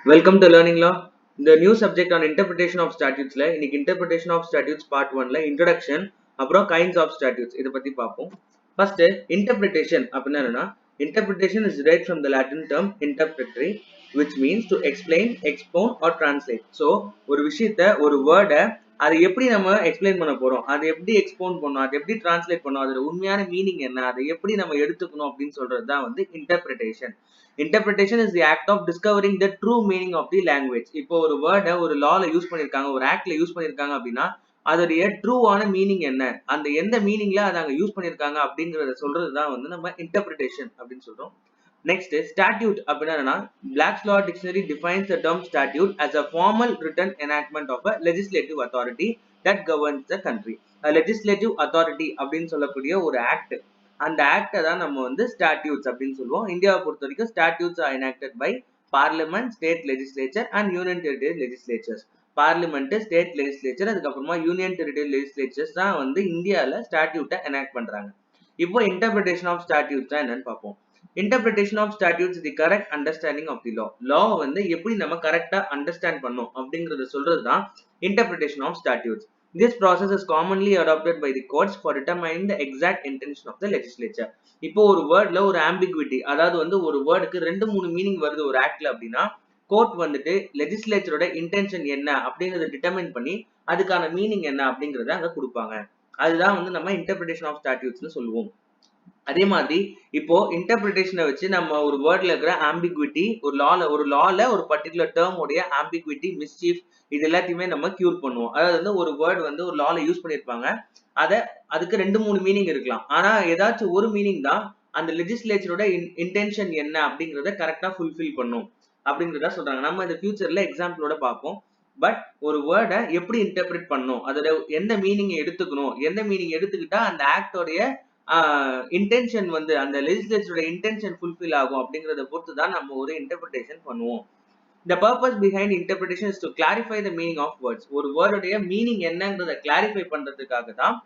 Welcome to Learning Law. The new subject on interpretation of statutes la இன்னைக்கு interpretation of statutes part 1 ல introduction அப்புறம் kinds of statutes இத பத்தி பாப்போம். First interpretation அப்படினா என்னன்னா interpretation is derived from the Latin term interpretare which means to explain, expound or translate. So ஒரு விஷயத்தை ஒரு வேர்டை அதை எப்படி நம்ம எக்ஸ்பிளைன் பண்ண போறோம், அதை எப்படி எக்ஸ்போண்ட் பண்ணோம், அதை எப்படி டிரான்ஸ்லேட் பண்ணோம், அதோட உண்மையான மீனிங் என்ன, அதை எப்படி நம்ம எடுத்துக்கணும் அப்படின்னு சொல்றது தான் வந்து interpretation. Interpretation is the act of discovering the true meaning of the language. இப்போ ஒரு வேர்டை ஒரு லால யூஸ் பண்ணிருக்காங்க, ஒரு ஆக்ட்ல யூஸ் பண்ணிருக்காங்க அப்படின்னா அதோடைய ட்ரூவான மீனிங் என்ன, அந்த எந்த மீனிங்ல அதை அங்க யூஸ் பண்ணிருக்காங்க அப்படிங்கறத சொல்றதுதான் வந்து நம்ம இன்டர்பிரிட்டேஷன் அப்படின்னு சொல்றோம். நெக்ஸ்ட் ஸ்டாட்யூட் அப்படின்னா என்னன்னா Black's Law Dictionary defines the term statute as a formal written enactment of a legislative authority that governs the country. A legislative authority அப்படின்னு சொல்லக்கூடிய ஒரு ஆக்ட், அந்த ஆக்டை தான் நம்ம வந்து ஸ்டாட்யூட்ஸ் அப்படின்னு சொல்லுவோம். இந்தியாவை பொறுத்த வரைக்கும் statutes are enacted by parliament, state legislature and union territory legislatures. Parliament, state legislature, அதுக்கப்புறமா யூனியன் டெரிட்டரி லெஜிஸ்லேச்சர்ஸ் தான் வந்து இந்தியாவில் ஸ்டாட்யூட்டை எனாக்ட் பண்றாங்க. இப்போ இன்டர்பிரிட்டேஷன் ஆஃப் ஸ்டாட்யூட்ஸ் தான் என்னன்னு பார்ப்போம். Interpretation of statutes is the correct understanding of the law. Law வந்து எப்படி நம்ம கரெக்டா அண்டர்ஸ்டாண்ட் பண்ணோம் அப்படிங்கறத சொல்றது தான் interpretation of statutes. This process is commonly adopted by the courts for determining the exact intention of the legislature. இப்போ ஒரு வேர்ட்ல ஒரு ambiguity, அதாவது வந்து ஒரு வேர்டுக்கு ரெண்டு மூணு மீனிங் வருது ஒரு ஆக்ட்ல அப்படின்னா கோர்ட் வந்துட்டு லெஜிஸ்லேச்சரோட இன்டென்ஷன் என்ன அப்படிங்கறத டிட்டர்மைன் பண்ணி அதுக்கான மீனிங் என்ன அப்படிங்கறத அங்க கொடுப்பாங்க. அதுதான் வந்து நம்ம இன்டர்பிரிட்டேஷன் ஆஃப் ஸ்டாட்யூட்ஸ்னு சொல்லுவோம். அதே மாதிரி இப்போ இன்டர்பிரிட்டேஷனை வச்சு நம்ம ஒரு வேர்ட்ல இருக்கிற ஆம்பிகுவிட்டி, ஒரு லால ஒரு பர்டிகுலர் டேர்ம் உடைய ஆம்பிகுவிட்டி, மிஸ்சீஃப் இது எல்லாத்தையுமே நம்ம கியூர் பண்ணுவோம். அதாவது வந்து ஒரு வேர்ட் வந்து ஒரு லால யூஸ் பண்ணிருப்பாங்க, அதுக்கு ரெண்டு மூணு மீனிங் இருக்கலாம், ஆனா ஏதாச்சும் ஒரு மீனிங் தான் அந்த லெஜிஸ்லேச்சரோட இன்டென்ஷன் என்ன அப்படிங்கறத கரெக்டா ஃபுல்ஃபில் பண்ணும் அப்படிங்கறத சொல்றாங்க. நம்ம இந்த ஃபியூச்சர்ல எக்ஸாம்பிளோட பார்ப்போம். பட் ஒரு வேர்டை எப்படி இன்டர்பிரேட் பண்ணணும், அதோட எந்த மீனிங் எடுத்துக்கணும், எந்த மீனிங் எடுத்துக்கிட்டா அந்த ஆக்டோடைய இன்டென்ஷன் வந்து அந்த லெஜிஸ்லேச்சரோட இன்டென்ஷன் ஃபுல்ஃபில் ஆகும் அப்படிங்கறத பொறுத்து தான் நம்ம ஒரு இன்டர்பிரிட்டேஷன் பண்ணுவோம். The purpose behind interpretation is to clarify the meaning of words. ஒரு வேர்டுடைய மீனிங் என்னங்கறத கிளாரிஃபை பண்றதுக்காக தான்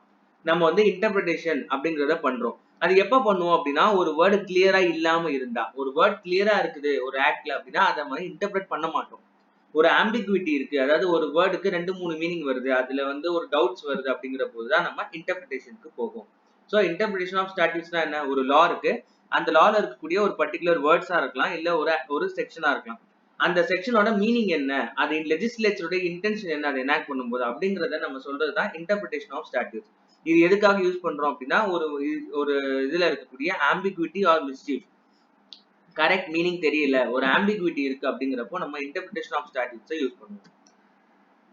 நம்ம வந்து இன்டர்பிரிட்டேஷன் அப்படிங்கறத பண்றோம். அது எப்ப பண்ணுவோம் அப்படின்னா ஒரு வேர்டு கிளியரா இல்லாம இருந்தா, ஒரு வேர்ட் கிளியரா இருக்குது ஒரு ஆக்ட்ல அப்படின்னா அதை மாதிரி இன்டர்பிரேட் பண்ண மாட்டோம். ஒரு ஆம்பிகுவிட்டி இருக்கு, அதாவது ஒரு வேர்டுக்கு ரெண்டு மூணு மீனிங் வருது, அதுல வந்து ஒரு டவுட்ஸ் வருது அப்படிங்கிற போதுதான் நம்ம இன்டர்பிரிட்டேஷனுக்கு போகும். ஸோ இன்டர்பிரிட்டேஷன் ஆஃப் ஸ்டாட்யூட்ஸ்னா என்ன, ஒரு லா இருக்கு, அந்த லால இருக்கக்கூடிய ஒரு பர்டிகுலர் வேர்ட்ஸா இருக்கலாம், இல்ல ஒரு செக்ஷனா இருக்கலாம், அந்த செக்ஷனோட மீனிங் என்ன, அது லெஜிஸ்லேச்சரோட இன்டென்ஷன் என்ன அதை எனாக்ட் பண்ணும்போது அப்படிங்கறத நம்ம சொல்றதுதான் இன்டர்பிரிட்டேஷன் ஆஃப் ஸ்டாட்யூட்ஸ். இது எதுக்காக யூஸ் பண்றோம் அப்படின்னா ஒரு இதுல இருக்கக்கூடிய ambiguity or mischief, correct meaning தெரியல, ஒரு ஆம்பிகுவிட்டி இருக்கு அப்படிங்கிறப்போ நம்ம இன்டர்பிரிட்டேஷன் ஆஃப் ஸ்டாட்யூட்ஸை யூஸ் பண்ணுவோம்.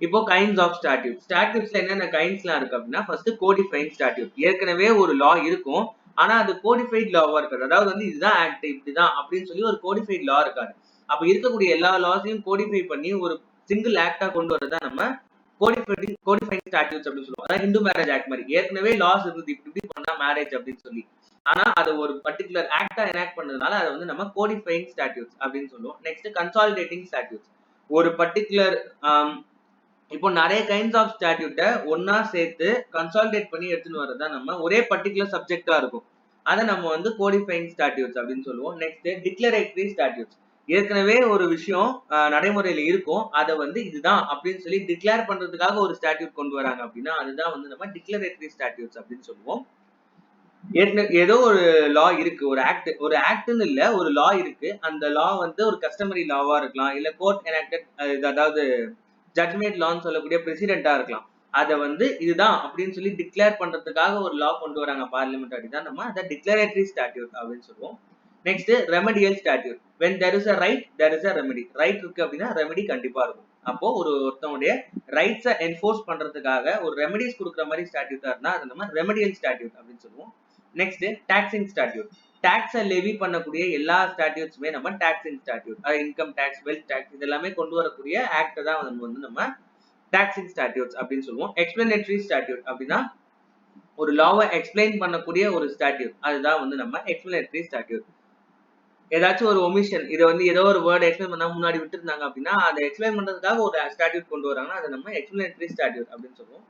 இப்போ கைண்ட்ஸ் ஆஃப் ஸ்டாட்யூட். ஸ்டாட்யூட்ஸ்ல என்னென்ன கைண்ட்ஸ்லாம் இருக்கு அப்படின்னா ஃபர்ஸ்ட் கோடிஃபைங் ஸ்டாட்யூட். ஏற்கனவே ஒரு லா இருக்கும், ஆனா அது கோடிஃபைட் லாவா இருக்காது. அதாவது வந்து இதுதான் ஆக்ட், இப்படிதான் அப்படின்னு சொல்லி ஒரு கோடிஃபைட் லா இருக்காது. அப்ப இருக்கக்கூடிய எல்லா லாஸையும் கோடிஃபை பண்ணி ஒரு சிங்கிள் ஆக்டா கொண்டு வரதா நம்ம கோடிஃபைங் ஸ்டாட்யூட்ஸ் அப்படின்னு சொல்லுவோம். அதாவது ஹிந்து மேரேஜ் ஆக்ட் மாதிரி ஏற்கனவே லாஸ் இருந்தது, இப்படி பண்ணா மேரேஜ் அப்படின்னு சொல்லி, ஆனா அது ஒரு பர்டிகுலர் ஆக்டா எனாக்ட் பண்ணதுனால அதை வந்து நம்ம கோடிஃபைங் ஸ்டாட்யூட்ஸ் அப்படின்னு சொல்லுவோம். Next consolidating statutes. ஒரு பர்டிகுலர் இப்போ நிறைய கைண்ட்ஸ் ஆஃப் ஸ்டாட்யூட்டை ஒன்னா சேர்த்து கன்சாலிடேட் பண்ணி எடுத்துன்னு வரதா நம்ம ஒரே பர்டிகுலர் சப்ஜெக்டா இருக்கும், அதை நம்ம வந்து கோடிஃபைங் ஸ்டாட்யூட்ஸ் அப்படின்னு சொல்லுவோம். Next declaratory statutes. ஏற்கனவே ஒரு விஷயம் நடைமுறையில இருக்கும், அதை வந்து இதுதான் அப்படின்னு சொல்லி டிக்ளேர் பண்றதுக்காக ஒரு ஸ்டாட்யூட் கொண்டு வராங்க அப்படின்னா அதுதான் வந்து நம்ம டிக்ளரேட்டரி ஸ்டாட்யூட்ஸ் அப்படின்னு சொல்லுவோம். ஏதோ ஒரு லா இருக்கு, ஒரு ஆக்ட்னு இல்ல, ஒரு லா இருக்கு, அந்த லா வந்து ஒரு கஸ்டமரி லாவா இருக்கலாம், இல்ல கோர்ட் எனாக்டட், அதாவது ஜட்ஜ்மெண்ட் லான்னு சொல்லக்கூடிய பிரசிடென்ட்டா இருக்கலாம். அதை வந்து இதுதான் அப்படின்னு சொல்லி டிக்ளேர் பண்றதுக்காக ஒரு லா கொண்டு வராங்க பார்லிமெண்ட், அப்படிதான் நம்ம அதை டிக்ளரேட்டரி ஸ்டாட்யூட் அப்படின்னு சொல்லுவோம். Next remedial statute. when there is a right there is a remedy. Right இருக்கு அப்படின்னா ரெமெடி கண்டிப்பா இருக்கும். அப்போ ஒருத்தவங்களுடைய ரைட்ஸை என்ஃபோர்ஸ் பண்றதுக்காக ஒரு ரெமெடிஸ் கொடுக்குற மாதிரி ஸ்டாட்யூட்டா இருந்தா அதை நம்ம ரெமடியல் ஸ்டாட்யூட் அப்படின்னு சொல்லுவோம். Next taxing statute. டாக்ஸை லெவி பண்ணக்கூடிய எல்லா ஸ்டாட்யூட்ஸுமே நம்ம taxing statute, income tax, wealth tax, இது எல்லாமே கொண்டு வரக்கூடிய ஆக்ட் தான் நம்ம டாக்ஸிங் ஸ்டாட்யூட்ஸ் அப்படின்னு சொல்லுவோம். எக்ஸ்பிளனேட்டரி ஸ்டாட்யூட் அப்படின்னா ஒரு லாவை எக்ஸ்பிளைன் பண்ணக்கூடிய ஒரு ஸ்டாட்யூட், அதுதான் வந்து நம்ம எக்ஸ்பிளனேட்டரி ஸ்டாட்யூட். ஏதாச்சும் ஒரு ஒமிஷன், இதை வந்து ஏதோ ஒரு வேர்டு எக்ஸ்பிளைன் பண்ணா முன்னாடி விட்டுருந்தாங்க அப்படின்னா அதை எக்ஸ்பிளைன் பண்றதுக்காக ஒரு ஸ்டாட்யூட் கொண்டு வராங்கன்னா அதை நம்ம எக்ஸ்பிளனேட்டரி ஸ்டாட்யூட் அப்படின்னு சொல்லுவோம்.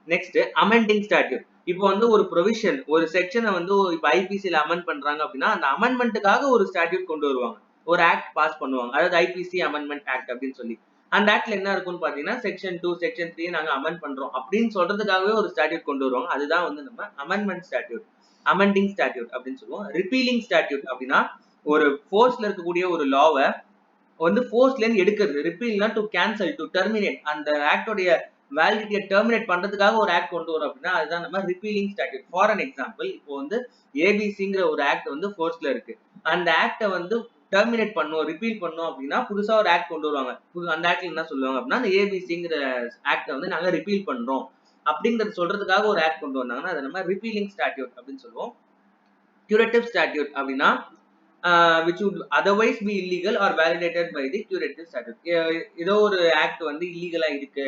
Next amending statute. இப்போ வந்து ஒரு ப்ரொவிஷன், ஒரு செக்ஷனை வந்து இப்போ ஐபிசியில் அமெண்ட் பண்றாங்க அப்படின்னா அந்த அமெண்ட்மெண்ட்டுக்காக ஒரு ஸ்டாட்யூட் கொண்டு வருவாங்க. ஒரு ஆக்ட் பாஸ் பண்ணுவாங்க, அதாவது ஐபிசி அமெண்ட்மெண்ட் ஆக்ட் அப்படின்னு சொல்லி. அந்த ஆக்ட்ல என்ன இருக்கும்னு பாத்தீங்கன்னா செக்ஷன் 2 செக்ஷன் 3 நாங்க அமெண்ட் பண்றோம் அப்படின்னு சொல்றதுக்காகவே ஒரு ஸ்டாட்யூட் கொண்டு வருவாங்க. அதுதான் வந்து நம்ம அமெண்ட்மெண்ட் ஸ்டாட்யூட், அமெண்டிங் ஸ்டாட்யூட் அப்படின்னு சொல்லுவோம். ரிப்பீலிங் ஸ்டாட்யூட் அப்படின்னா ஒரு ஃபோர்ஸ்ல இருக்கக்கூடிய ஒரு லாவை வந்து ஃபோர்ஸ்ல இருந்து எடுக்கிறது. ரிப்பீல்னா டு கேன்சல், டு டெர்மினேட், அந்த ஆக்டோடைய வேலிடிட்டியை டெர்மினேட் பண்றதுக்காக ஒரு ஆக்ட் கொண்டு வரோம் அப்படின்னா அதுதான் நம்ம ரிப்பீலிங் ஸ்டாட்யூட். ஃபார் அன் எக்ஸாம்பிள், இப்போ வந்து ஏபிசிங்கிற ஒரு ஆக்ட் வந்து ஃபோர்ஸ்ல இருக்கு. அந்த ஆக்டை வந்து டெர்மினேட் பண்ணும், ரிப்பீல் பண்ணும் அப்படின்னா புதுசா ஒரு ஆக்ட் கொண்டு வருவாங்க. அந்த ஆக்ட்ல என்ன சொல்லுவாங்க அப்படின்னா அந்த ஏபிசிங்கிற ஆக்டை வந்து நாங்க ரிப்பீல் பண்றோம் அப்படிங்கறது சொல்றதுக்காக ஒரு ஆக்ட் கொண்டு வந்தாங்கன்னா அதை நம்ம ரிப்பீலிங் ஸ்டாட்யூட் அப்படின்னு சொல்லுவோம். கியூரேட்டிவ் ஸ்டாட்யூட் அப்படின்னா which would otherwise be illegal or validated by the curative statute. ஏதோ ஒரு ஆக்ட் வந்து இல்லீகலா இருக்கு,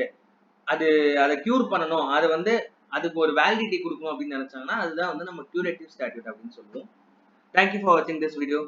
அது அதை கியூர் பண்ணணும், அது வந்து அதுக்கு ஒரு வேலிடிட்டி கொடுக்கணும் அப்படின்னு நினைச்சாங்கன்னா அதுதான் வந்து நம்ம கியூரேட்டிவ் ஸ்டாட்யூட் அப்படின்னு சொல்லுவோம். Thank you for watching this video.